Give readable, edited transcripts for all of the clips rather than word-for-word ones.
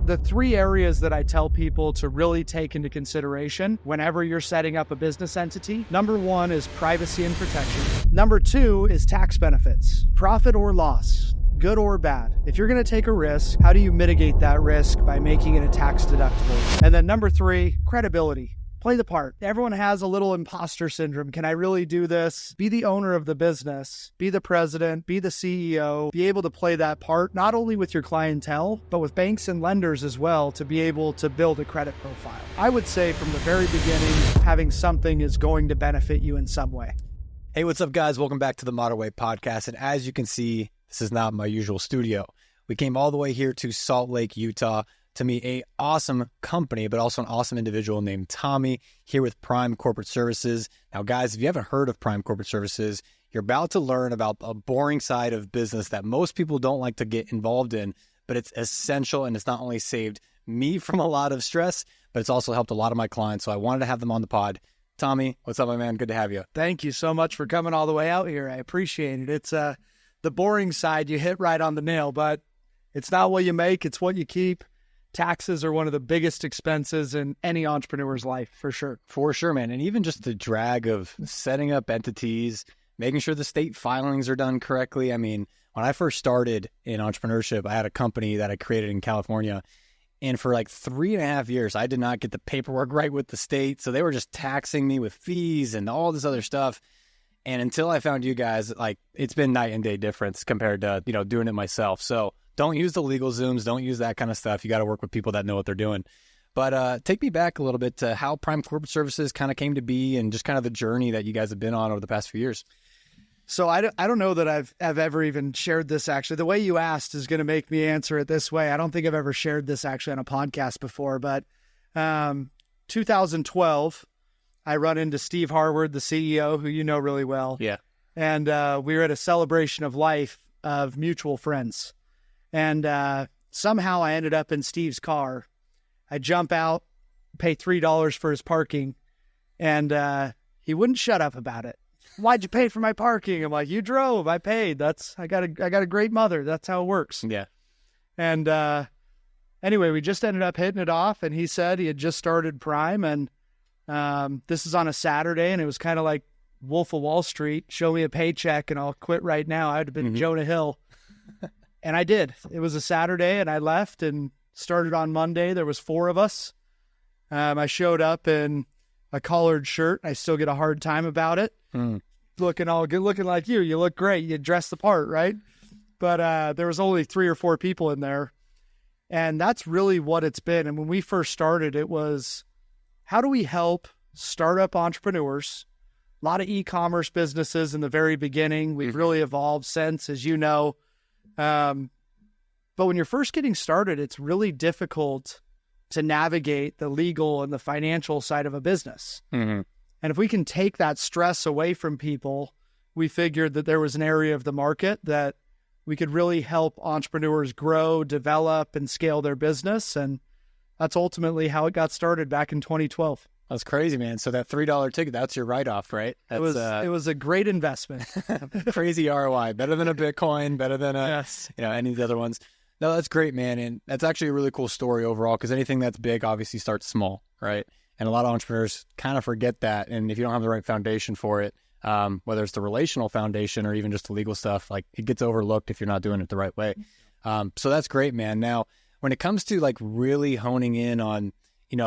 The three areas that I tell people to really take into consideration whenever you're setting up a business entity. Number one is privacy and protection. Number two is tax benefits, profit or loss, good or bad. If you're going to take a risk, how do you mitigate that risk by making it a tax deductible? And then number three, credibility. Play the part. Everyone has a little imposter syndrome. Can I really do this? Be the owner of the business, be the president, be the CEO, be able to play that part, not only with your clientele, but with banks and lenders as well, to be able to build a credit profile. I would say from the very beginning, having something is going to benefit you in some way. Hey, what's up, guys? Welcome back to the Modern Way Podcast. And as you can see, this is not my usual studio. We came all the way here to Salt Lake, Utah, to meet an awesome company, but also an awesome individual named Tommy here with Prime Corporate Services. Now, guys, if you haven't heard of Prime Corporate Services, you're about to learn about a boring side of business that most people don't like to get involved in, but it's essential, and it's not only saved me from a lot of stress, but it's also helped a lot of my clients. So I wanted to have them on the pod. Tommy, what's up, my man? Good to have you. Thank you so much for coming all the way out here. I appreciate it. It's the boring side. You hit right on the nail, but it's not what you make, it's what you keep. Taxes are one of the biggest expenses in any entrepreneur's life, for sure. For sure, man. And even just the drag of setting up entities, making sure the state filings are done correctly. I mean, when I first started in entrepreneurship, I had a company that I created in California. And for like 3.5 years, I did not get the paperwork right with the state. So they were just taxing me with fees and all this other stuff. And until I found you guys, like, it's been night and day difference compared to, doing it myself. So don't use the legal Zooms. Don't use that kind of stuff. You got to work with people that know what they're doing. But take me back a little bit to how Prime Corporate Services kind of came to be and just kind of the journey that you guys have been on over the past few years. So I don't know that I've ever even shared this, actually. The way you asked is going to make me answer it this way. I don't think I've ever shared this actually on a podcast before, but 2012, I run into Steve Harward, the CEO, who you know really well. Yeah. And we were at a celebration of life of mutual friends. And somehow I ended up in Steve's car. I jump out, pay $3 for his parking, and he wouldn't shut up about it. Why'd you pay for my parking? I'm like, you drove, I paid. I got a great mother. That's how it works. Yeah. And anyway, we just ended up hitting it off, and he said he had just started Prime, and this is on a Saturday, and it was kind of like Wolf of Wall Street. Show me a paycheck, and I'll quit right now. I'd have been Jonah Hill. And I did. It was a Saturday, and I left and started on Monday. There was 4 of us. I showed up in a collared shirt. I still get a hard time about it. Looking all good, looking like you. You look great. You dress the part, right? But there was only 3 or 4 people in there. And that's really what it's been. And when we first started, it was, how do we help startup entrepreneurs? A lot of e-commerce businesses in the very beginning. We've really evolved since, as you know. But when you're first getting started, it's really difficult to navigate the legal and the financial side of a business. And if we can take that stress away from people, we figured that there was an area of the market that we could really help entrepreneurs grow, develop, and scale their business. And that's ultimately how it got started back in 2012. That's crazy, man. So that $3 ticket, that's your write-off, right? It was a great investment. Crazy ROI. Better than a Bitcoin, better than any of the other ones. No, that's great, man. And that's actually a really cool story overall, because anything that's big obviously starts small, right? And a lot of entrepreneurs kind of forget that. And if you don't have the right foundation for it, whether it's the relational foundation or even just the legal stuff, like, it gets overlooked if you're not doing it the right way. So that's great, man. Now, when it comes to like really honing in on,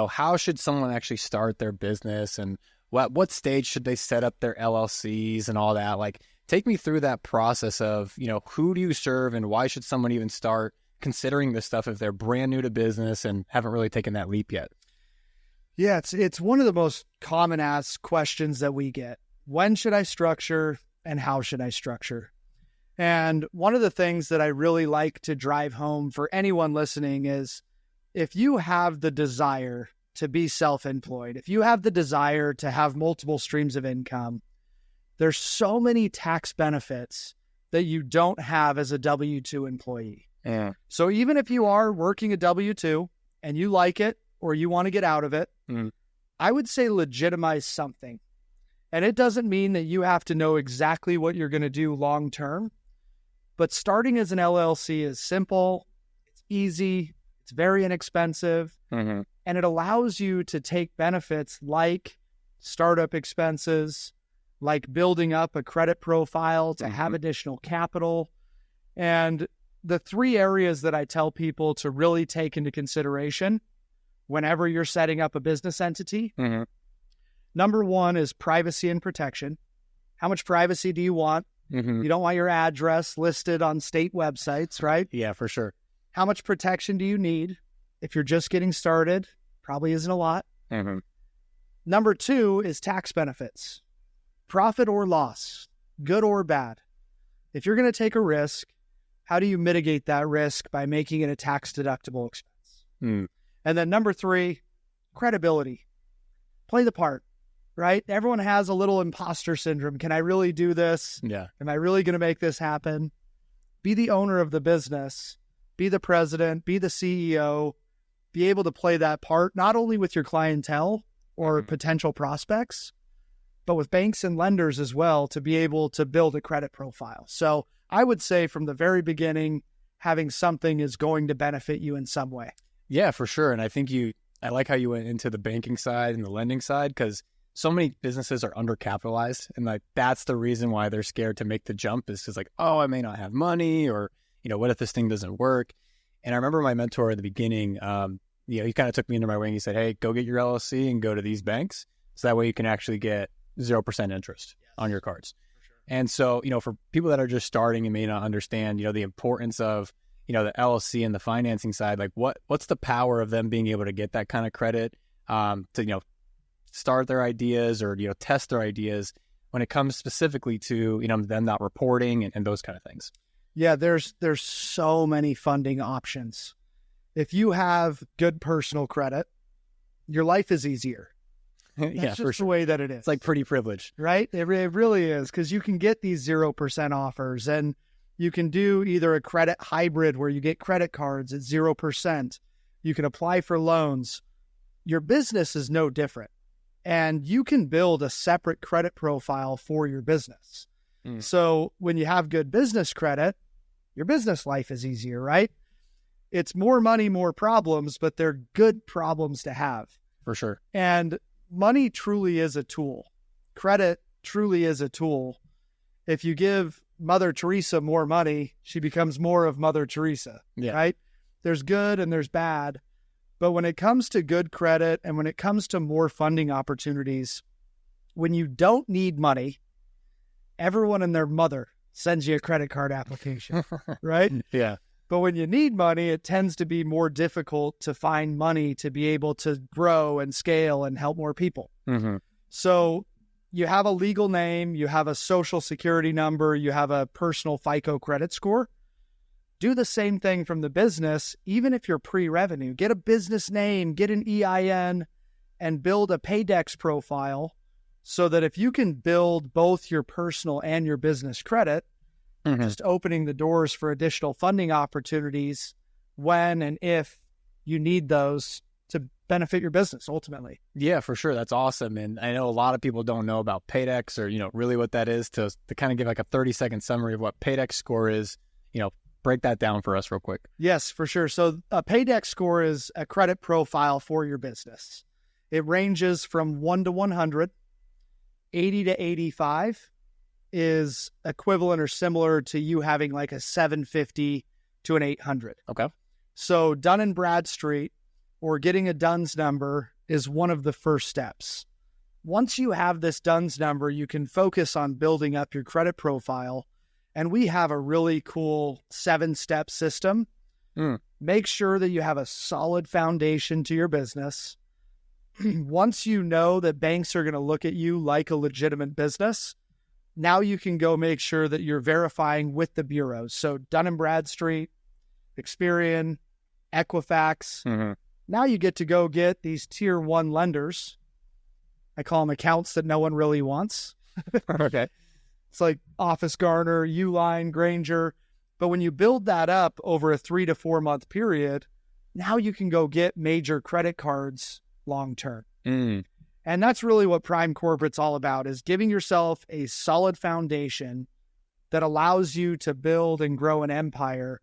how should someone actually start their business, and what stage should they set up their LLCs and all that? Like, take me through that process of, who do you serve and why should someone even start considering this stuff if they're brand new to business and haven't really taken that leap yet? Yeah, it's one of the most common asked questions that we get. When should I structure and how should I structure? And one of the things that I really like to drive home for anyone listening is, if you have the desire to be self-employed, if you have the desire to have multiple streams of income, there's so many tax benefits that you don't have as a W-2 employee. Yeah. So even if you are working a W-2 and you like it or you want to get out of it, I would say legitimize something. And it doesn't mean that you have to know exactly what you're going to do long-term, but starting as an LLC is simple, it's easy, It's very inexpensive, Mm-hmm. and it allows you to take benefits like startup expenses, like building up a credit profile to have additional capital. And the three areas that I tell people to really take into consideration whenever you're setting up a business entity. Mm-hmm. Number one is privacy and protection. How much privacy do you want? Mm-hmm. You don't want your address listed on state websites, right? Yeah, for sure. How much protection do you need? If you're just getting started, probably isn't a lot. Mm-hmm. Number two is tax benefits. Profit or loss, good or bad. If you're going to take a risk, how do you mitigate that risk by making it a tax-deductible expense? Mm. And then number three, credibility. Play the part, right? Everyone has a little imposter syndrome. Can I really do this? Yeah. Am I really going to make this happen? Be the owner of the business. Be the president. Be the CEO. Be able to play that part, not only with your clientele or potential prospects, but with banks and lenders as well, to be able to build a credit profile. So I would say from the very beginning, having something is going to benefit you in some way. Yeah, for sure. And I think I like how you went into the banking side and the lending side, because so many businesses are undercapitalized. And like, that's the reason why they're scared to make the jump, is because like, oh, I may not have money, or, what if this thing doesn't work? And I remember my mentor at the beginning, he kind of took me under my wing. He said, hey, go get your LLC and go to these banks. So that way you can actually get 0% interest on your cards. Sure. And so, for people that are just starting and may not understand, the importance of, the LLC and the financing side, like what's the power of them being able to get that kind of credit, to, start their ideas or, test their ideas when it comes specifically to, them not reporting and those kind of things. Yeah, there's so many funding options. If you have good personal credit, your life is easier. That's yeah, just for sure. The way that it is. It's like pretty privileged. Right? It really is, because you can get these 0% offers, and you can do either a credit hybrid where you get credit cards at 0%. You can apply for loans. Your business is no different, and you can build a separate credit profile for your business. So when you have good business credit, your business life is easier, right? It's more money, more problems, but they're good problems to have. For sure. And money truly is a tool. Credit truly is a tool. If you give Mother Teresa more money, she becomes more of Mother Teresa, right? There's good and there's bad. But when it comes to good credit and when it comes to more funding opportunities, when you don't need money, everyone and their mother sends you a credit card application, right? Yeah. But when you need money, it tends to be more difficult to find money to be able to grow and scale and help more people. Mm-hmm. So you have a legal name, you have a social security number, you have a personal FICO credit score. Do the same thing from the business, even if you're pre-revenue. Get a business name, get an EIN, and build a Paydex profile so that if you can build both your personal and your business credit, just opening the doors for additional funding opportunities when and if you need those to benefit your business ultimately. Yeah, for sure. That's awesome. And I know a lot of people don't know about Paydex or, really what that is. To kind of give like a 30-second summary of what Paydex score is, break that down for us real quick. Yes, for sure. So a Paydex score is a credit profile for your business. It ranges from 1 to 100. 80 to 85 is equivalent or similar to you having like a 750 to an 800. Okay. So Dun & Bradstreet or getting a DUNS number is one of the first steps. Once you have this DUNS number, you can focus on building up your credit profile. And we have a really cool 7-step system. Make sure that you have a solid foundation to your business. Once you know that banks are going to look at you like a legitimate business, now you can go make sure that you're verifying with the bureaus. So Dun & Bradstreet, Experian, Equifax. Now you get to go get these tier 1 lenders. I call them accounts that no one really wants. Okay. It's like Office Garner, Uline, Granger. But when you build that up over a 3 to 4 month period, now you can go get major credit cards long-term. And that's really what Prime Corporate's all about, is giving yourself a solid foundation that allows you to build and grow an empire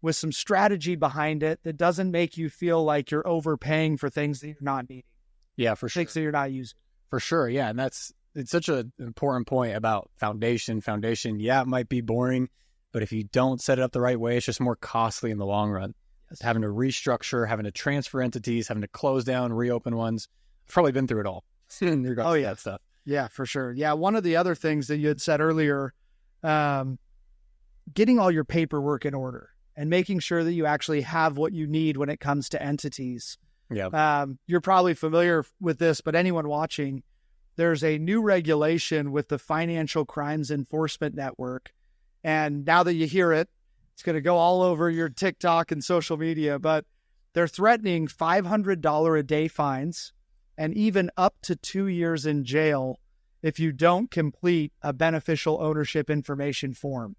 with some strategy behind it that doesn't make you feel like you're overpaying for things that you're not needing. Yeah, for sure. Things that you're not using. For sure. Yeah. And it's such an important point about foundation. Yeah, it might be boring, but if you don't set it up the right way, it's just more costly in the long run. Yes. Having to restructure, having to transfer entities, having to close down, reopen ones. I've probably been through it all. In regards to that stuff. Yeah, for sure. Yeah. One of the other things that you had said earlier, getting all your paperwork in order and making sure that you actually have what you need when it comes to entities. Yeah. You're probably familiar with this, but anyone watching, there's a new regulation with the Financial Crimes Enforcement Network. And now that you hear it, it's going to go all over your TikTok and social media, but they're threatening $500 a day fines and even up to 2 years in jail if you don't complete a beneficial ownership information form.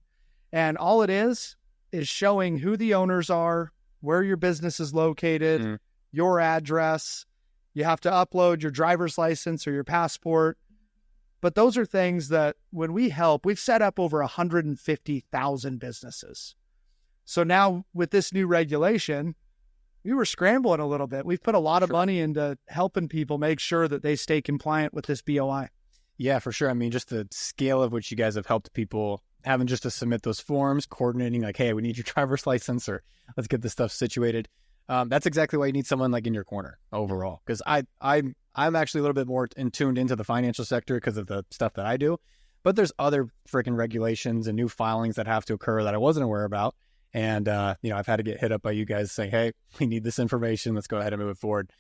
And all it is showing who the owners are, where your business is located, your address. You have to upload your driver's license or your passport. But those are things that when we help, we've set up over 150,000 businesses. So now with this new regulation, we were scrambling a little bit. We've put a lot of money into helping people make sure that they stay compliant with this BOI. Yeah, for sure. I mean, just the scale of which you guys have helped people, having just to submit those forms, coordinating like, hey, we need your driver's license, or let's get this stuff situated. That's exactly why you need someone like in your corner overall. Because I'm actually a little bit more tuned into the financial sector because of the stuff that I do. But there's other freaking regulations and new filings that have to occur that I wasn't aware about. And, I've had to get hit up by you guys saying, hey, we need this information. Let's go ahead and move it forward.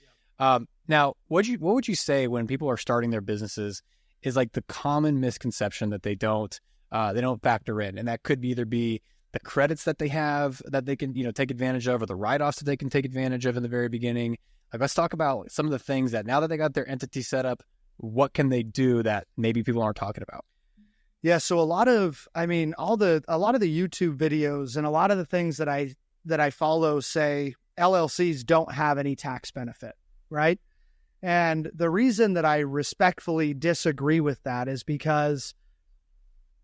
Yeah. Now, what would you say when people are starting their businesses is like the common misconception that they don't factor in? And that could either be the credits that they have that they can, take advantage of, or the write-offs that they can take advantage of in the very beginning. Like, let's talk about some of the things that now that they got their entity set up, what can they do that maybe people aren't talking about? Yeah. So a lot of the YouTube videos and a lot of the things that I follow say LLCs don't have any tax benefit, right? And the reason that I respectfully disagree with that is because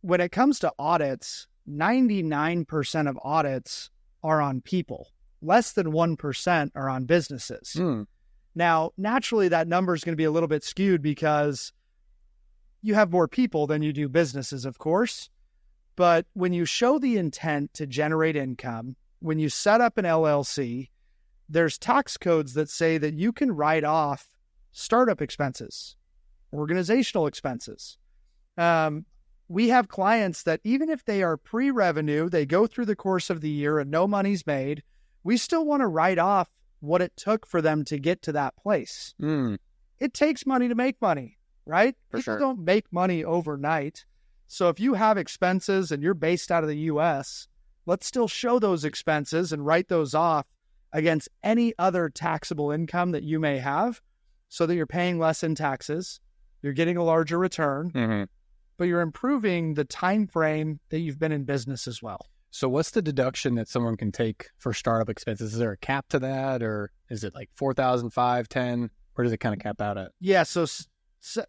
when it comes to audits, 99% of audits are on people. Less than 1% are on businesses. Now, naturally, that number is going to be a little bit skewed because you have more people than you do businesses, of course. But when you show the intent to generate income, when you set up an LLC, there's tax codes that say that you can write off startup expenses, organizational expenses. We have clients that even if they are pre-revenue, they go through the course of the year and no money's made, we still want to write off what it took for them to get to that place. It takes money to make money, right? People don't make money overnight. So if you have expenses and you're based out of the U.S., let's still show those expenses and write those off against any other taxable income that you may have so that you're paying less in taxes, you're getting a larger return, but you're improving the time frame that you've been in business as well. So what's the deduction that someone can take for startup expenses? Is there a cap to that, or is it like 4,000, 5, 10? Where does it kind of cap out at? Yeah, so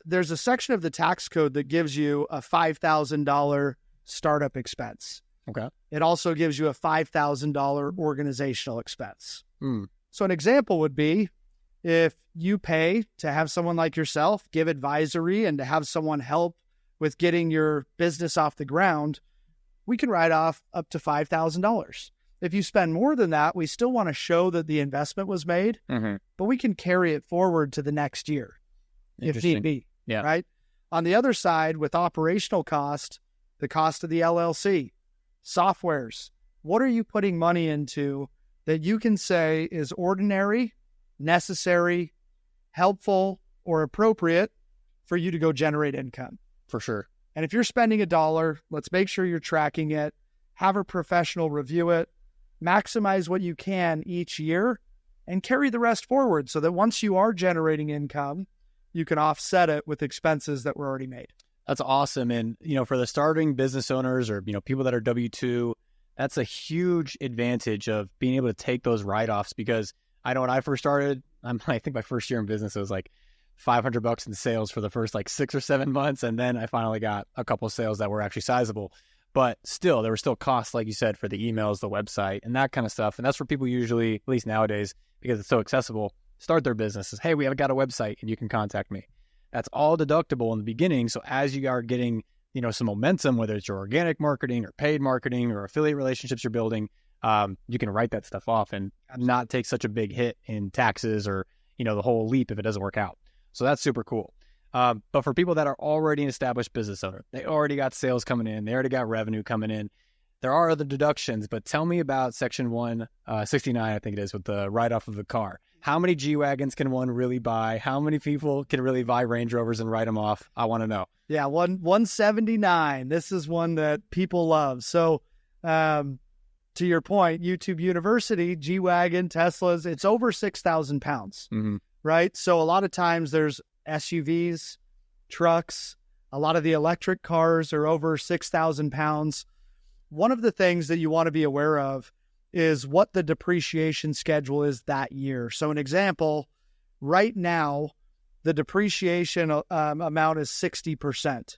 there's a section of the tax code that gives you a $5,000 startup expense. Okay. It also gives you a $5,000 organizational expense. So an example would be if you pay to have someone like yourself give advisory and to have someone help with getting your business off the ground, we can write off up to $5,000. If you spend more than that, we still want to show that the investment was made, but we can carry it forward to the next year if need be. Yeah. Right. On the other side, with operational cost, the cost of the LLC, softwares, what are you putting money into that you can say is ordinary, necessary, helpful, or appropriate for you to go generate income? For sure. And if you're spending $1, let's make sure you're tracking it, have a professional review it, maximize what you can each year, and carry the rest forward so that once you are generating income, you can offset it with expenses that were already made. That's awesome. And, for the starting business owners or, people that are W-2, that's a huge advantage of being able to take those write-offs, because I know when I first started, I think my first year in business, it was like $500 in sales for the first like 6 or 7 months. And then I finally got a couple of sales that were actually sizable. But still, there were still costs, like you said, for the emails, the website, and that kind of stuff. And that's where people usually, at least nowadays, because it's so accessible, start their businesses. Hey, we have got a website and you can contact me. That's all deductible in the beginning. So as you are getting, some momentum, whether it's your organic marketing or paid marketing or affiliate relationships you're building, you can write that stuff off and not take such a big hit in taxes or, the whole leap if it doesn't work out. So that's super cool. But for people that are already an established business owner, they already got sales coming in, they already got revenue coming in. There are other deductions, but tell me about Section 169, I think it is, with the write-off of the car. How many G-Wagons can one really buy? How many people can really buy Range Rovers and write them off? I want to know. Yeah, 179. This is one that people love. So to your point, YouTube University, G-Wagon, Teslas, it's over 6,000 pounds, right? So a lot of times there's SUVs, trucks, a lot of the electric cars are over 6,000 pounds. One of the things that you want to be aware of is what the depreciation schedule is that year. So an example, right now, the depreciation amount is 60%.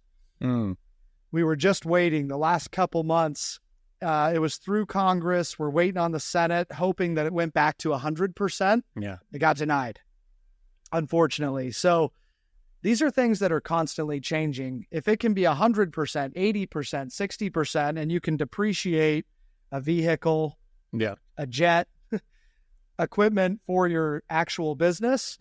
We were just waiting the last couple months. It was through Congress. We're waiting on the Senate, hoping that it went back to 100%. Yeah. It got denied, unfortunately. So these are things that are constantly changing. If it can be 100%, 80%, 60%, and you can depreciate a vehicle, a jet, equipment for your actual business,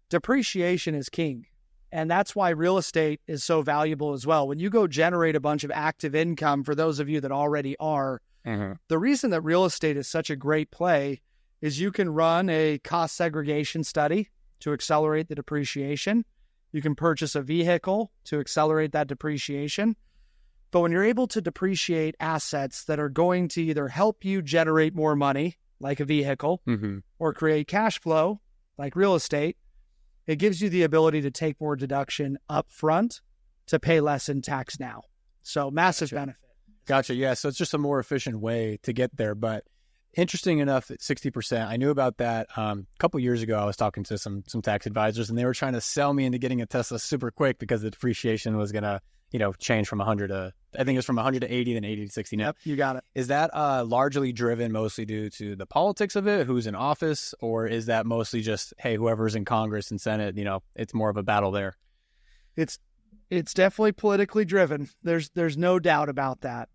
depreciation is king. And that's why real estate is so valuable as well. When you go generate a bunch of active income, for those of you that already are, the reason that real estate is such a great play is you can run a cost segregation study to accelerate the depreciation. You can purchase a vehicle to accelerate that depreciation. But when you're able to depreciate assets that are going to either help you generate more money, like a vehicle, or create cash flow, like real estate, it gives you the ability to take more deduction up front to pay less in tax now. So massive benefit. Gotcha. Yeah. So it's just a more efficient way to get there. But interesting enough, that 60%, I knew about that. A couple of years ago, I was talking to some tax advisors, and they were trying to sell me into getting a Tesla super quick because the depreciation was going to, change from 100 to, I think it was from 100 to 80, then 80 to 60 now. Yep, you got it. Is that largely driven mostly due to the politics of it, who's in office, or is that mostly just, hey, whoever's in Congress and Senate, it's more of a battle there? It's definitely politically driven. There's no doubt about that.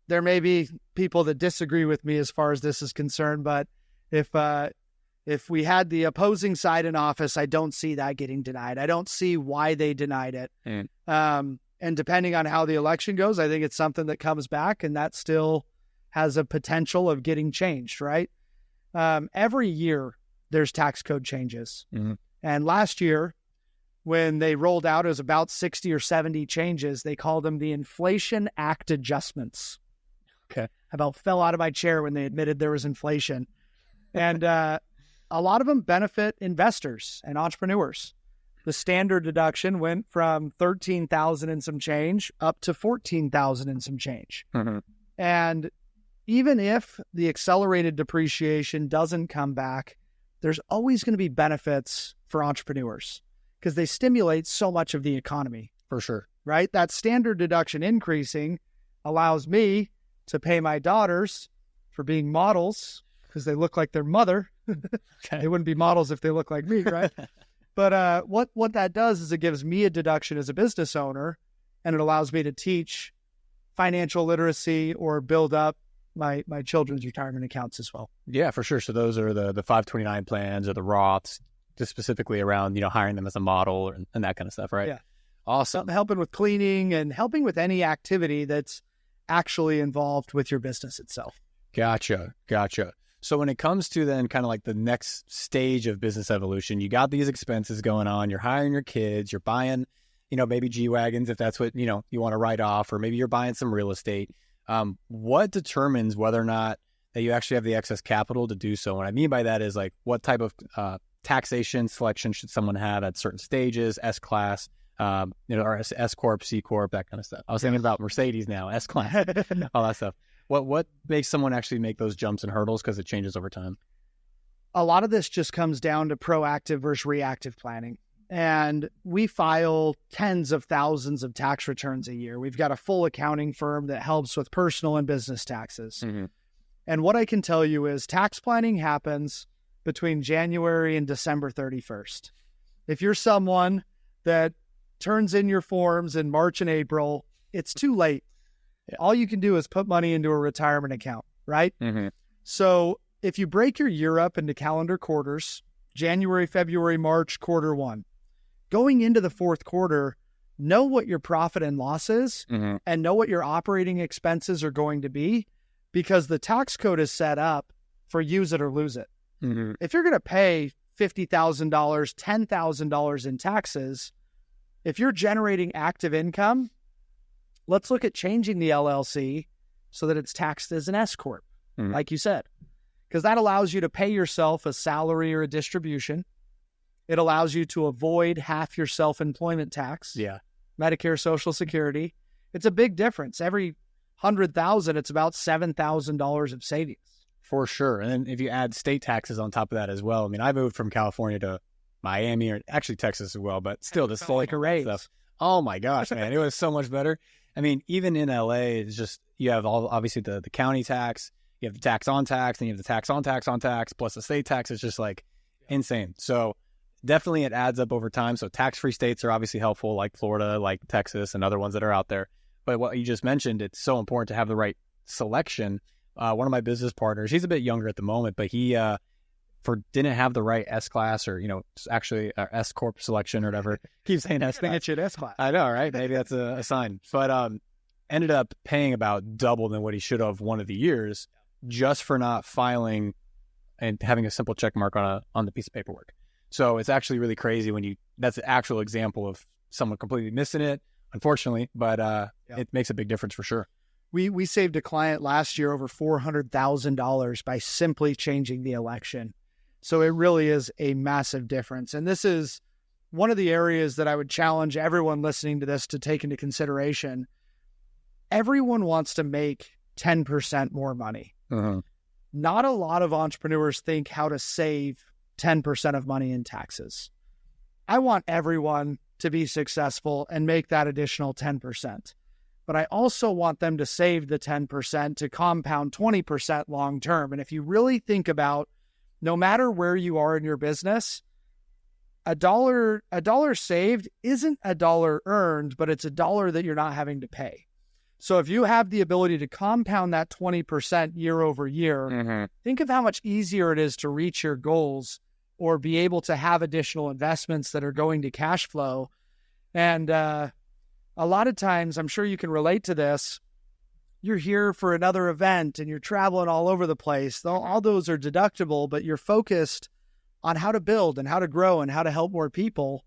There may be people that disagree with me as far as this is concerned, but if we had the opposing side in office, I don't see that getting denied. I don't see why they denied it. And depending on how the election goes, I think it's something that comes back, and that still has a potential of getting changed, right? Every year there's tax code changes. And last year, when they rolled out, it was about 60 or 70 changes. They called them the Inflation Act adjustments. Okay. I about fell out of my chair when they admitted there was inflation. And a lot of them benefit investors and entrepreneurs. The standard deduction went from $13,000 and some change up to $14,000 and some change. And even if the accelerated depreciation doesn't come back, there's always going to be benefits for entrepreneurs because they stimulate so much of the economy. For sure. Right? That standard deduction increasing allows me to pay my daughters for being models because they look like their mother. They wouldn't be models if they look like me, right? But what that does is it gives me a deduction as a business owner, and it allows me to teach financial literacy or build up my children's retirement accounts as well. Yeah, for sure. So those are the 529 plans or the Roths, just specifically around, hiring them as a model and that kind of stuff, right? Yeah. Awesome. Helping with cleaning and helping with any activity that's actually involved with your business itself. Gotcha. So when it comes to then kind of like the next stage of business evolution, you got these expenses going on, you're hiring your kids, you're buying, maybe G-Wagons if that's what, you want to write off, or maybe you're buying some real estate. What determines whether or not that you actually have the excess capital to do so? What I mean by that is like what type of taxation selection should someone have at certain stages, S-Class, or S-Corp, C-Corp, that kind of stuff. I was thinking about Mercedes now, S-Class, all that stuff. What makes someone actually make those jumps and hurdles because it changes over time? A lot of this just comes down to proactive versus reactive planning. and we file tens of thousands of tax returns a year. We've got a full accounting firm that helps with personal and business taxes. Mm-hmm. And what I can tell you is tax planning happens between January and December 31st. If you're someone that turns in your forms in March and April, it's too late. Yeah. All you can do is put money into a retirement account, right? Mm-hmm. So if you break your year up into calendar quarters, January, February, March, quarter one, going into the fourth quarter, know what your profit and loss is mm-hmm. and know what your operating expenses are going to be, because the tax code is set up for use it or lose it. Mm-hmm. If you're going to pay $50,000, $10,000 in taxes, if you're generating active income, let's look at changing the LLC so that it's taxed as an S corp, mm-hmm. like you said, because that allows you to pay yourself a salary or a distribution. It allows you to avoid half your self-employment tax, Medicare, Social Security. It's a big difference. Every 100,000, it's about $7,000 of savings. For sure. And then if you add state taxes on top of that as well, I mean, I moved from California to Miami, or actually Texas as well, but still just like a raise. Stuff. Oh my gosh, man. It was so much better. I mean, even in LA, it's just, you have obviously the county tax, you have the tax on tax, then you have the tax on tax on tax, plus the state tax. It's just like insane. So definitely it adds up over time. So tax-free states are obviously helpful, like Florida, like Texas, and other ones that are out there. But what you just mentioned, it's so important to have the right selection. One of my business partners, he's a bit younger at the moment, but he didn't have the right S-class, or, actually S-corp selection or whatever. Keep saying S. Get you an S-class. I know, right? Maybe that's a sign. But ended up paying about double than what he should have one of the years, just for not filing and having a simple check mark on the piece of paperwork. So it's actually really crazy that's an actual example of someone completely missing it, unfortunately, but it makes a big difference for sure. We saved a client last year over $400,000 by simply changing the election. So it really is a massive difference. And this is one of the areas that I would challenge everyone listening to this to take into consideration. Everyone wants to make 10% more money. Uh-huh. Not a lot of entrepreneurs think how to save 10% of money in taxes. I want everyone to be successful and make that additional 10%. But I also want them to save the 10% to compound 20% long term. And if you really think about, no matter where you are in your business, a dollar saved isn't a dollar earned, but it's a dollar that you're not having to pay. So if you have the ability to compound that 20% year over year, mm-hmm. think of how much easier it is to reach your goals or be able to have additional investments that are going to cash flow. And a lot of times, I'm sure you can relate to this, you're here for another event and you're traveling all over the place. All those are deductible, but you're focused on how to build and how to grow and how to help more people.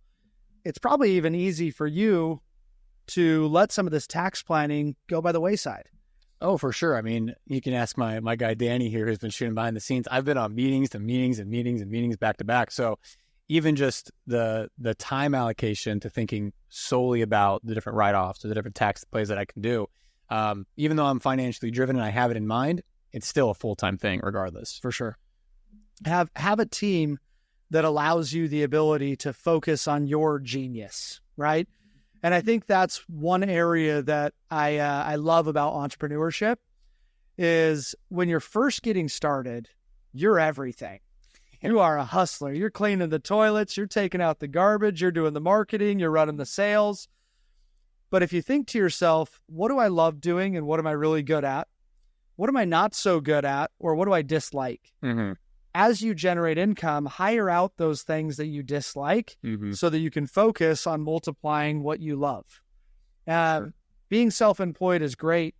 It's probably even easy for you to let some of this tax planning go by the wayside. Oh, for sure. I mean, you can ask my guy Danny here, who's been shooting behind the scenes. I've been on meetings and meetings and meetings and meetings back to back. So even just the time allocation to thinking solely about the different write-offs or the different tax plays that I can do, even though I'm financially driven and I have it in mind, it's still a full-time thing regardless. For sure. Have a team that allows you the ability to focus on your genius, right? And I think that's one area that I love about entrepreneurship is when you're first getting started, you're everything. You are a hustler. You're cleaning the toilets. You're taking out the garbage. You're doing the marketing. You're running the sales. But if you think to yourself, what do I love doing and what am I really good at? What am I not so good at? Or what do I dislike? Mm-hmm. As you generate income, hire out those things that you dislike mm-hmm. so that you can focus on multiplying what you love. Sure. Being self-employed is great.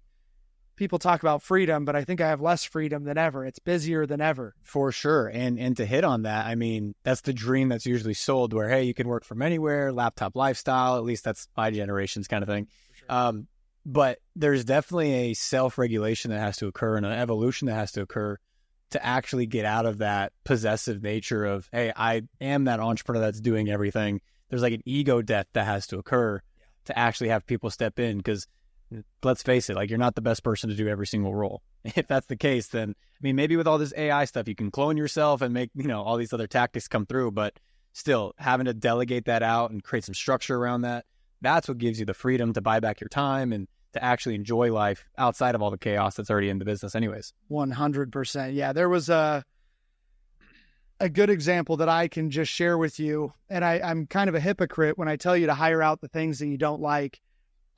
People talk about freedom, but I think I have less freedom than ever. It's busier than ever. For sure. And to hit on that, I mean, that's the dream that's usually sold where, hey, you can work from anywhere, laptop lifestyle. At least that's my generation's kind of thing. Sure. But there's definitely a self-regulation that has to occur and an evolution that has to occur to actually get out of that possessive nature of, hey, I am that entrepreneur that's doing everything. There's like an ego death that has to occur to actually have people step in, because let's face it, like, you're not the best person to do every single role. If that's the case, then, I mean, maybe with all this AI stuff, you can clone yourself and make, all these other tactics come through, but still having to delegate that out and create some structure around that, that's what gives you the freedom to buy back your time and to actually enjoy life outside of all the chaos that's already in the business anyways. 100%. Yeah, there was a good example that I can just share with you. And I'm kind of a hypocrite when I tell you to hire out the things that you don't like.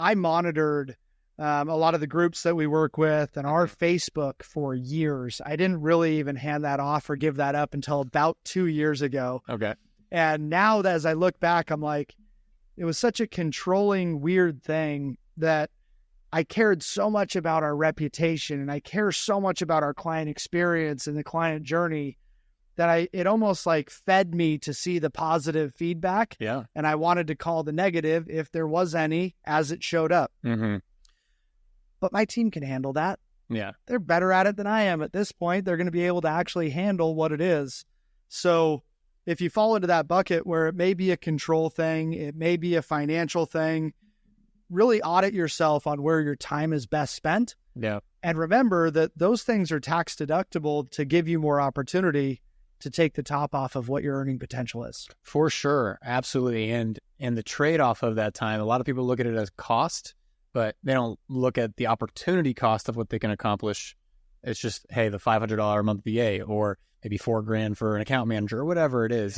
I monitored a lot of the groups that we work with and our Facebook for years. I didn't really even hand that off or give that up until about 2 years ago. Okay. And now as I look back, I'm like, it was such a controlling, weird thing that I cared so much about our reputation and I care so much about our client experience and the client journey that it almost like fed me to see the positive feedback. Yeah. And I wanted to call the negative, if there was any, as it showed up. Mm-hmm. But my team can handle that. Yeah. They're better at it than I am at this point. They're going to be able to actually handle what it is. So if you fall into that bucket where it may be a control thing, it may be a financial thing, really audit yourself on where your time is best spent. Yeah. And remember that those things are tax deductible to give you more opportunity to take the top off of what your earning potential is. For sure. Absolutely. And the trade-off of that time, a lot of people look at it as cost, but they don't look at the opportunity cost of what they can accomplish. It's just, hey, the $500 a month VA or maybe $4,000 for an account manager or whatever it is,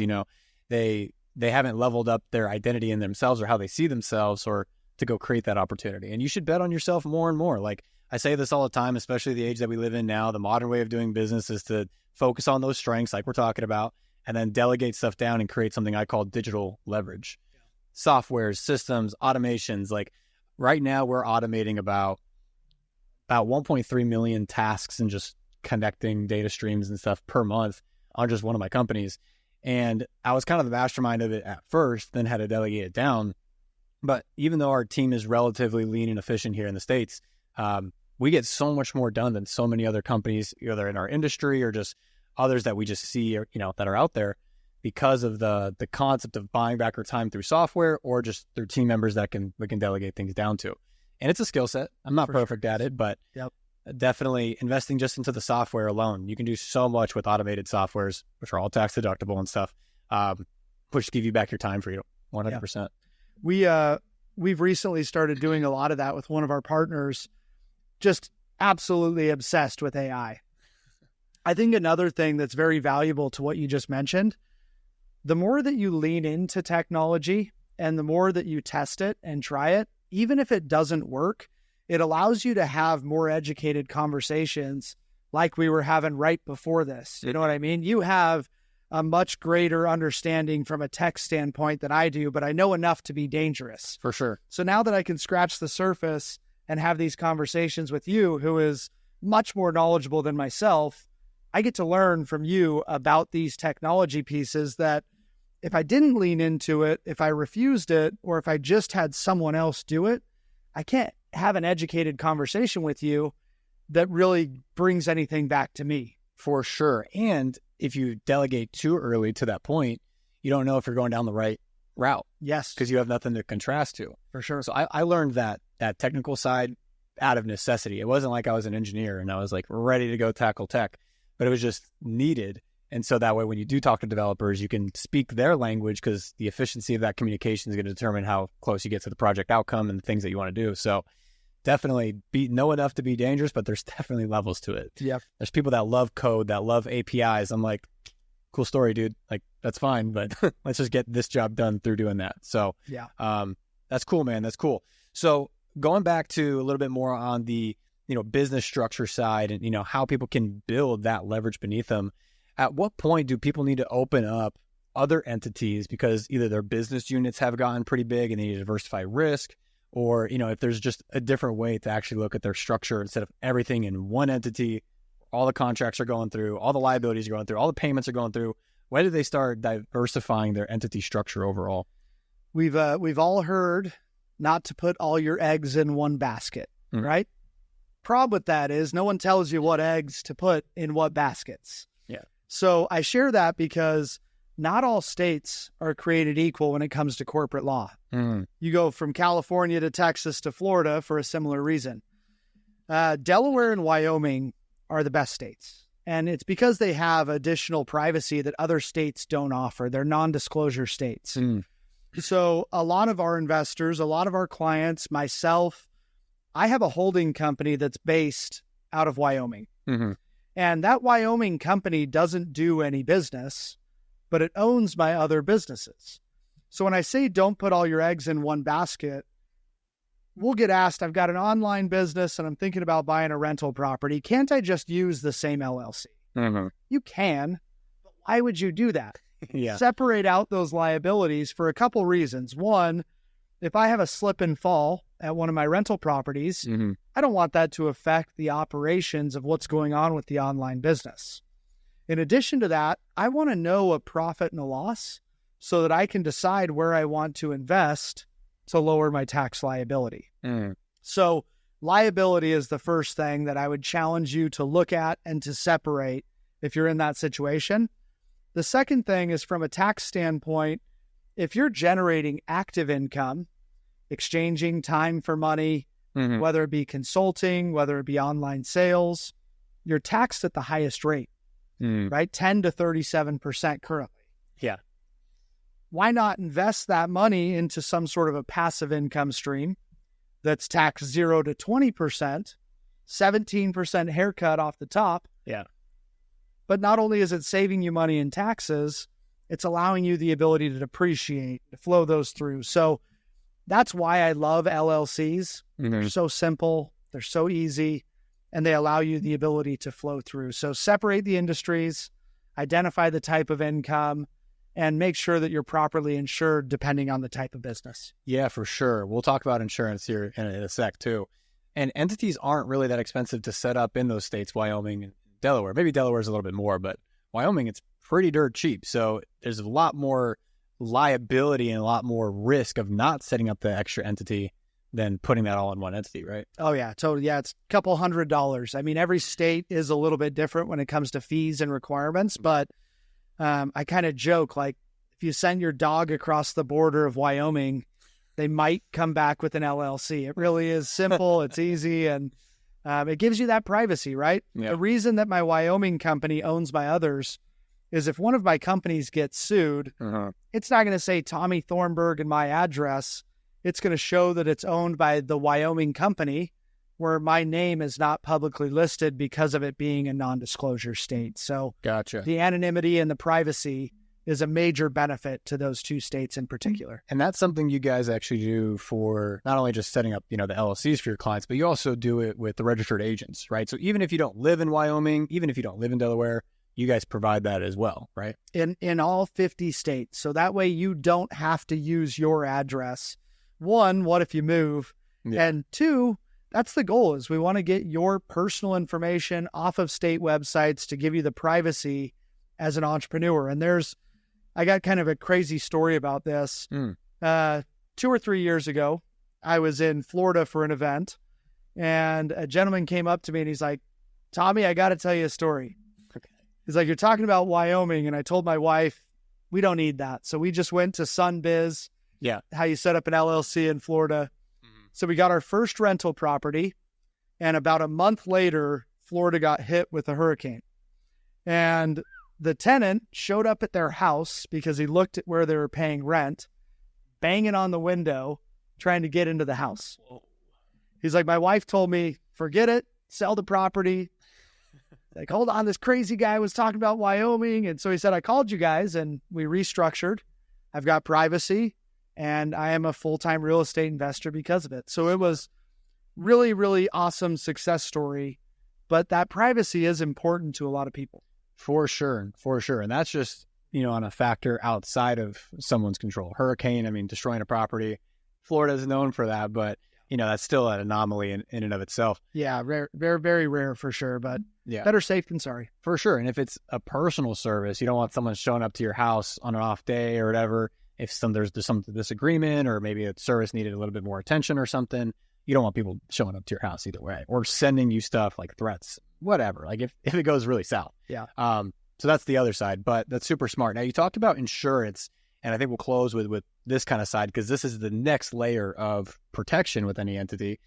they haven't leveled up their identity in themselves or how they see themselves or to go create that opportunity. And you should bet on yourself more and more. Like I say this all the time, especially the age that we live in now, the modern way of doing business is to focus on those strengths like we're talking about and then delegate stuff down and create something I call digital leverage. Yeah. Softwares, systems, automations. Like right now we're automating about 1.3 million tasks and just connecting data streams and stuff per month on just one of my companies. And I was kind of the mastermind of it at first, then had to delegate it down. But even though our team is relatively lean and efficient here in the States, we get so much more done than so many other companies, either in our industry or just others that we just see, that are out there because of the concept of buying back our time through software or just through team members that we can delegate things down to. And it's a skill set. I'm not perfect at it, but definitely investing just into the software alone. You can do so much with automated softwares, which are all tax deductible and stuff, which give you back your time for you 100%. We've recently started doing a lot of that with one of our partners, just absolutely obsessed with AI. I think another thing that's very valuable to what you just mentioned, the more that you lean into technology and the more that you test it and try it, even if it doesn't work, it allows you to have more educated conversations like we were having right before this. You know what I mean? You have a much greater understanding from a tech standpoint than I do, but I know enough to be dangerous. For sure. So now that I can scratch the surface and have these conversations with you, who is much more knowledgeable than myself, I get to learn from you about these technology pieces that if I didn't lean into it, if I refused it, or if I just had someone else do it, I can't have an educated conversation with you that really brings anything back to me. For sure. And if you delegate too early to that point, you don't know if you're going down the right route. Yes. Because you have nothing to contrast to. For sure. So I learned that technical side out of necessity. It wasn't like I was an engineer and I was like ready to go tackle tech, but it was just needed. And so that way, when you do talk to developers, you can speak their language because the efficiency of that communication is going to determine how close you get to the project outcome and the things that you want to do. So definitely know enough to be dangerous, but there's definitely levels to it. Yeah. There's people that love code, that love APIs. I'm like, cool story, dude. Like, that's fine, but let's just get this job done through doing that. So that's cool, man. That's cool. So going back to a little bit more on the, business structure side and, how people can build that leverage beneath them. At what point do people need to open up other entities because either their business units have gotten pretty big and they need to diversify risk, or, if there's just a different way to actually look at their structure instead of everything in one entity, all the contracts are going through, all the liabilities are going through, all the payments are going through. When do they start diversifying their entity structure overall? We've all heard not to put all your eggs in one basket, right? Problem with that is no one tells you what eggs to put in what baskets. Yeah. So I share that because not all states are created equal when it comes to corporate law. You go from California to Texas to Florida for a similar reason. Delaware and Wyoming are the best states. And it's because they have additional privacy that other states don't offer. They're non-disclosure states. So a lot of our investors, a lot of our clients, myself, I have a holding company that's based out of Wyoming. And that Wyoming company doesn't do any business, but it owns my other businesses. So when I say don't put all your eggs in one basket, we'll get asked, I've got an online business and I'm thinking about buying a rental property. Can't I just use the same LLC? You can, but why would you do that? Separate out those liabilities for a couple reasons. One, if I have a slip and fall at one of my rental properties, I don't want that to affect the operations of what's going on with the online business. In addition to that, I want to know a profit and a loss so that I can decide where I want to invest to lower my tax liability. So liability is the first thing that I would challenge you to look at and to separate if you're in that situation. The second thing is from a tax standpoint, if you're generating active income, exchanging time for money, whether it be consulting, whether it be online sales, you're taxed at the highest rate, right? 10 to 37% currently. Why not invest that money into some sort of a passive income stream that's taxed 0 to 20%, 17% haircut off the top? But not only is it saving you money in taxes, it's allowing you the ability to depreciate, to flow those through. So that's why I love LLCs. They're so simple, they're so easy, and they allow you the ability to flow through. So separate the industries, identify the type of income, and make sure that you're properly insured depending on the type of business. Yeah, for sure. We'll talk about insurance here in a sec too. And entities aren't really that expensive to set up in those states, Wyoming and Delaware. Maybe Delaware is a little bit more, but Wyoming, it's pretty dirt cheap. So there's a lot more liability and a lot more risk of not setting up the extra entity than putting that all in one entity, right? Oh, yeah, totally. Yeah, it's a couple $100. I mean, every state is a little bit different when it comes to fees and requirements, but I kind of joke, like, if you send your dog across the border of Wyoming, they might come back with an LLC. It really is simple. It's easy. And it gives you that privacy, right? The reason that my Wyoming company owns my others is if one of my companies gets sued, it's not going to say Tommy Thornburg and my address. It's going to show that it's owned by the Wyoming company where my name is not publicly listed because of it being a non-disclosure state. So the anonymity and the privacy is a major benefit to those two states in particular. And that's something you guys actually do for not only just setting up, the LLCs for your clients, but you also do it with the registered agents, right? So even if you don't live in Wyoming, even if you don't live in Delaware, you guys provide that as well, right? In all 50 states. So that way you don't have to use your address. One, what if you move? And two, that's the goal, is we want to get your personal information off of state websites to give you the privacy as an entrepreneur. And I got kind of a crazy story about this. 2 or 3 years ago, I was in Florida for an event, and a gentleman came up to me and he's like, Tommy, I got to tell you a story. He's like, you're talking about Wyoming. And I told my wife, we don't need that. So we just went to SunBiz, how you set up an LLC in Florida. So we got our first rental property, and about a month later, Florida got hit with a hurricane. And the tenant showed up at their house because he looked at where they were paying rent, banging on the window, trying to get into the house. He's like, my wife told me, forget it, sell the property. Like, hold on, this crazy guy was talking about Wyoming. And so he said, I called you guys and we restructured. I've got privacy and I am a full-time real estate investor because of it. So it was really, really awesome success story. But that privacy is important to a lot of people. For sure. And that's just, on a factor outside of someone's control. Hurricane, destroying a property. Florida is known for that, but, that's still an anomaly in and of itself. Yeah, rare, very, very rare for sure, but better safe than sorry. For sure. And if it's a personal service, you don't want someone showing up to your house on an off day or whatever. If there's some disagreement or maybe a service needed a little bit more attention or something, you don't want people showing up to your house either way or sending you stuff like threats, whatever, like if it goes really south. So that's the other side, but that's super smart. Now you talked about insurance, and I think we'll close with this kind of side because this is the next layer of protection with any entity.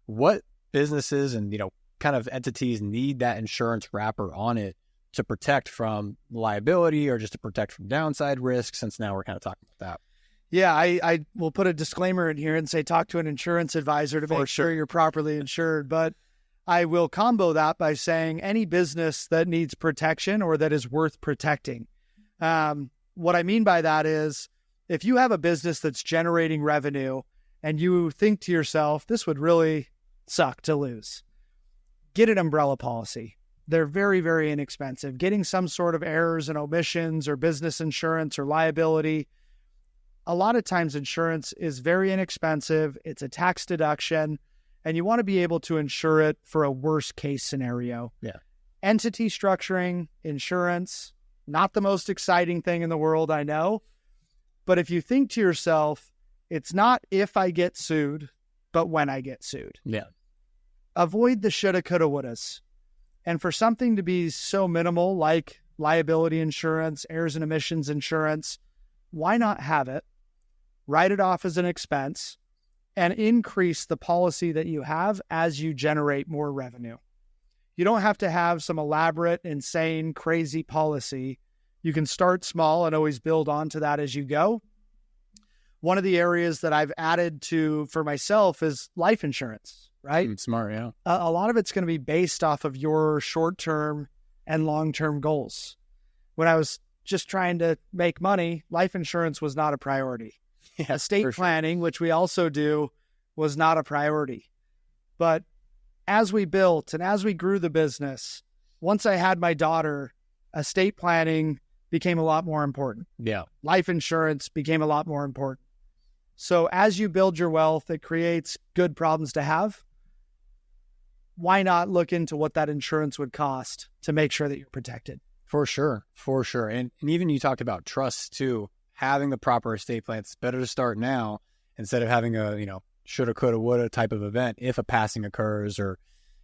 What businesses and, kind of entities need that insurance wrapper on it to protect from liability or just to protect from downside risk, since now we're kind of talking about that? Yeah, I will put a disclaimer in here and say talk to an insurance advisor to make sure you're properly insured. But I will combo that by saying any business that needs protection or that is worth protecting. What I mean by that is if you have a business that's generating revenue and you think to yourself, this would really suck to lose, get an umbrella policy. They're very, very inexpensive. Getting some sort of errors and omissions or business insurance or liability. A lot of times insurance is very inexpensive. It's a tax deduction, and you want to be able to insure it for a worst case scenario. Yeah. Entity structuring, insurance, not the most exciting thing in the world, I know. But if you think to yourself, it's not if I get sued, but when I get sued. Yeah. Avoid the shoulda, coulda, wouldas. And for something to be so minimal like liability insurance, errors and omissions insurance, why not have it, write it off as an expense, and increase the policy that you have as you generate more revenue? You don't have to have some elaborate, insane, crazy policy. You can start small and always build onto that as you go. One of the areas that I've added to for myself is life insurance, right? Smart, yeah. A lot of it's going to be based off of your short-term and long-term goals. When I was just trying to make money, life insurance was not a priority. Yeah, estate planning, which we also do, was not a priority. But as we built and as we grew the business, once I had my daughter, estate planning became a lot more important. Yeah. Life insurance became a lot more important. So as you build your wealth, it creates good problems to have. Why not look into what that insurance would cost to make sure that you're protected? For sure. For sure. And even you talked about trust too, having the proper estate plan. It's better to start now instead of having a, shoulda, coulda, woulda type of event if a passing occurs, or,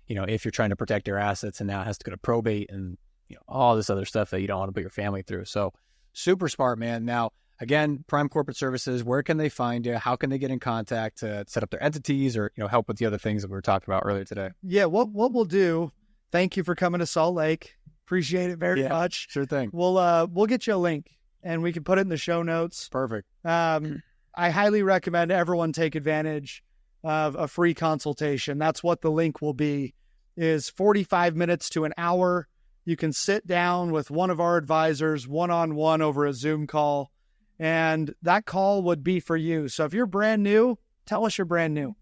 if you're trying to protect your assets and now it has to go to probate and, all this other stuff that you don't want to put your family through. So super smart, man. Now, again, Prime Corporate Services, where can they find you? How can they get in contact to set up their entities or, help with the other things that we were talking about earlier today? Yeah, what we'll do, thank you for coming to Salt Lake. Appreciate it very much. Sure thing. We'll get you a link and we can put it in the show notes. Perfect. I highly recommend everyone take advantage of a free consultation. That's what the link will be, is 45 minutes to an hour. You can sit down with one of our advisors one-on-one over a Zoom call, and that call would be for you. So if you're brand new, tell us you're brand new.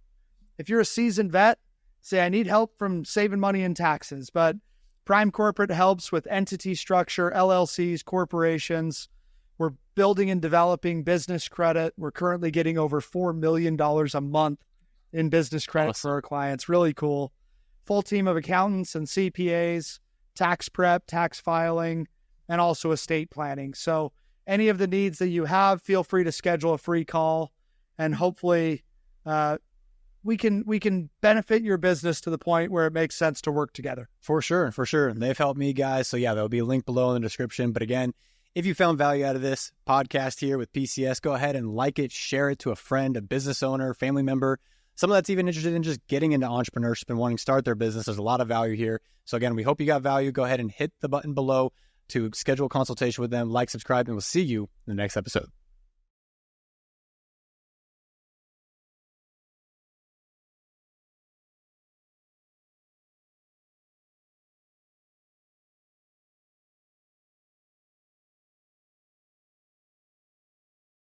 If you're a seasoned vet, say, I need help from saving money in taxes, but Prime Corporate helps with entity structure, LLCs, corporations. We're building and developing business credit. We're currently getting over $4 million a month in business credit for our clients. Really cool. Full team of accountants and CPAs, tax prep, tax filing, and also estate planning. So any of the needs that you have, feel free to schedule a free call, and hopefully we can benefit your business to the point where it makes sense to work together. For sure. They've helped me, guys. So yeah, there'll be a link below in the description. But again, if you found value out of this podcast here with PCS, go ahead and like it, share it to a friend, a business owner, family member, someone that's even interested in just getting into entrepreneurship and wanting to start their business. There's a lot of value here. So again, we hope you got value. Go ahead and hit the button below to schedule a consultation with them, like, subscribe, and we'll see you in the next episode.